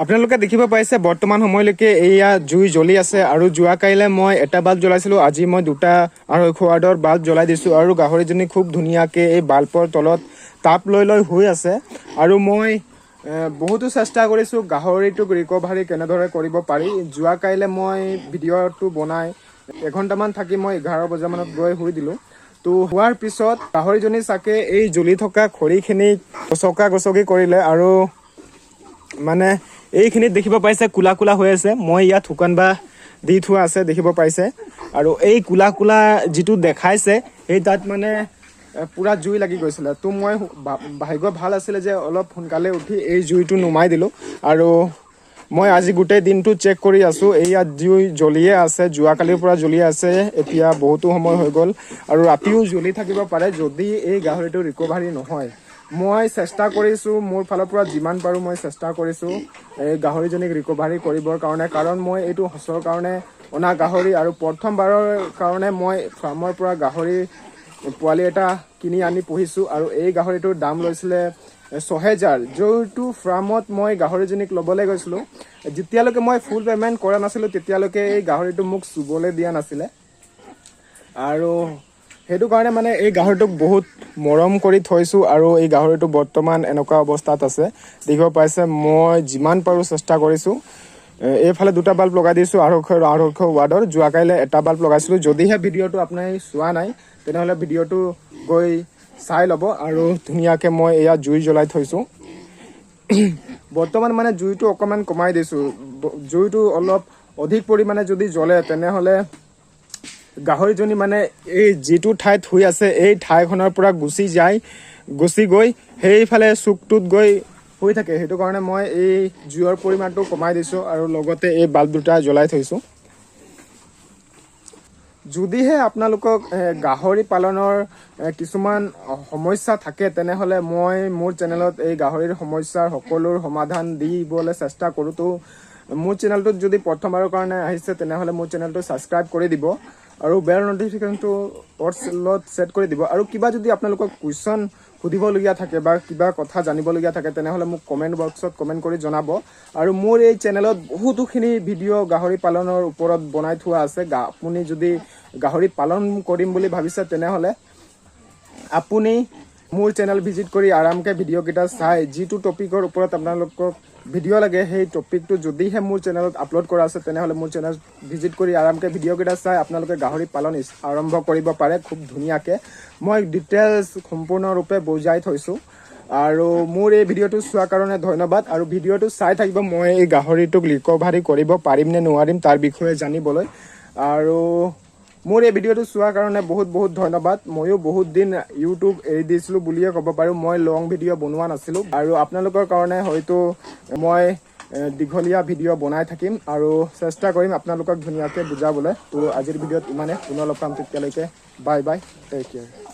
আপোনালোকে দেখিব পাইছে বৰ্তমান সময়লৈকে এয়া জুই জ্বলি আছে আৰু যোৱা কাইলে মই এটা বাল্ব জ্বলাইছিলো আজি মই দুটা 250 ৱাটৰ বাল্ব জ্বলাই দিছো আৰু গাহৰিজনী খুব ধুনীয়াকে এই বাল্বৰ তলত তাপ লৈ হৈ আছে আৰু মই বহুতো চেষ্টা কৰিছো গাহৰিটোক ৰিকভাৰী কেনেদৰে কৰিব পাৰি যোৱা কাইলে মই ভিডিঅ'টো বনাই এঘণ্টামান থাকি মই 11 বজা মানত গৈ শুই দিলো তো হোৱাৰ পিছত গাহৰিজনী চাকে এই জ্বলি থকা খৰিখিনি গছকি কৰিলে আৰু মানে এইখিনিত দেখিব পাইছে কুলা কুলা হৈ আছে মই ইয়াত শুকান বা দি থোৱা আছে দেখিব পাইছে আৰু এই কুলা কুলা যেটো দেখাইছে এই তাত মানে পুৰা জুই লাগি গৈছিল তো মই ভাগ্য ভাল আছিল যে অলপ সোনকালে উঠি এই জুইটো নুমাই দিলো আৰু মই আজি গোটেই দিনটো চেক কৰি আছো এইয়া জুই জ্বলিয়ে আছে যোৱা কালিৰ পৰা জ্বলি আছে এতিয়া বহুতো সময় হৈ গল আৰু ৰাতিও জ্বলি থাকিব পাৰে যদি এই গাহৰিটো ৰিকভাৰী নহয় মই চেষ্টা কৰিছো মোৰ ফালৰ পৰা যিমান পাৰো মই চেষ্টা কৰিছো এই গাহৰিজনীক ৰিকভাৰী কৰিবৰ কাৰণে কাৰণ মই এইটো হসৰ কাৰণে অনা গাহৰি আৰু প্ৰথমবাৰৰ কাৰণে মই ফাৰ্মৰ পৰা গাহৰি পোৱালি এটা কিনি আনি পুহিছো আৰু এই গাহৰিটোৰ দাম লৈছিলে 6000 যোটো ফাৰ্মত মই গাহৰিজনীক লবলৈ গৈছিলো যেতিয়ালৈকে মই ফুল পেমেন্ট কৰা নাছিলো তেতিয়ালৈকে এই গাহৰিটো মোক চুবলে দিয়া নাছিলে আৰু হেতু কাৰণে মানে এই গাহৰিটোক বহুত মৰম কৰি থৈছো আৰু এই গাহৰিটো বৰ্তমান এনেকুৱা অৱস্থাত আছে দেখিব পাইছে মই যিমান পাৰো চেষ্টা কৰিছো এইফালে দুটা বাল্ব লগাই দিছো 250 ৱাটৰ যোৱা কাইলে এটা বাল্ব লগাইছিলো যদিহে ভিডিঅ'টো আপুনি চোৱা নাই তেনেহলে ভিডিঅ'টো গৈ চাই লব আৰু ধুনিয়াকে মই এয়া জুই জ্বলাই থৈছো বৰ্তমান মানে জুইটো অকমান কমাই দিছো জুইটো অলপ অধিক পৰিমাণে যদি জ্বলে তেনেহলে গাহৰিজনী মানে এই যেটো ঠাইত হৈ আছে এই ঠাইখনৰ পৰা গুচি গৈ সেইফালে চুকটোত গৈ হৈ থাকে হেতু কাৰণে মই এই জুইৰ পৰিমাণটো কমাই দিছো আৰু লগতে এই বাল্ব দুটা জ্বলাই থৈছো যদিহে আপোনালোকক গাহৰি পালনৰ কিছুমান সমস্যা থাকে তেনেহলে মই মোৰ চেনেলত এই গাহৰিৰ সমস্যাৰ সকলোৰ সমাধান দিবলৈ চেষ্টা কৰো তো মোৰ চেনেলটোত যদি প্ৰথমবাৰৰ কাৰণে আহিছে তেনেহলে মোৰ চেনেলটো সাবস্ক্ৰাইব কৰি দিব আৰু বেল নটিফিকেশনটো অলত সেট কৰি দিব আৰু কিবা যদি আপোনালোকক কোৱেশ্চন সুধিবলগীয়া থাকে বা কিবা কথা জানিবলগীয়া থাকে তেনেহলে মোক কমেন্ট বক্সত কমেন্ট কৰি জনাব আৰু মোৰ এই চেনেলত বহুতখিনি ভিডিঅ' গাহৰি পালনৰ ওপৰত বনাই থোৱা আছে আপুনি যদি গাহৰি পালন কৰিম বুলি ভাবিছে তেনেহলে আপুনি মোৰ চেনেল ভিজিট কৰি আৰামকে ভিডিঅ' কিটা চাই যেটো টপিকৰ ওপৰত আপোনালোকক ভিডিঅ' লাগে সেই টপিকটো যদিহে মোৰ চেনেলত আপলোড কৰা আছে তেনেহলে মোৰ চেনেল ভিজিট কৰি আৰামকে ভিডিঅ' কিটা চাই আপোনালোকে গাহৰি পালন আৰম্ভ কৰিব পাৰে খুব ধুনিয়াকে মই ডিটেইলছ সম্পূৰ্ণৰূপে বুজাই থৈছো আৰু মোৰ এই ভিডিঅ'টো চোৱাৰ কাৰণে ধন্যবাদ আৰু ভিডিঅ'টো চাই থাকিব মই এই গাহৰিটোক ৰিকভাৰী কৰিব পাৰিম নে নোৱাৰিম তাৰ বিষয়ে জানিবলৈ আৰু মোৰ এই ভিডিঅ'টো চোৱাৰ কাৰণে বহুত ধন্যবাদ ময়ো বহুত দিন ইউটিউব এৰি দিছিলো বুলিয়ে ক'ব পাৰো মই লং ভিডিঅ' বনোৱা নাছিলো আৰু আপোনালোকৰ কাৰণে হয়তো মই দীঘলীয়া ভিডিঅ' বনাই থাকিম আৰু চেষ্টা কৰিম আপোনালোকক ধুনীয়াকৈ বুজাবলৈ তো আজিৰ ভিডিঅ'ত ইমানে পুনৰ লগ পাম তেতিয়ালৈকে বাই টেক কেয়াৰ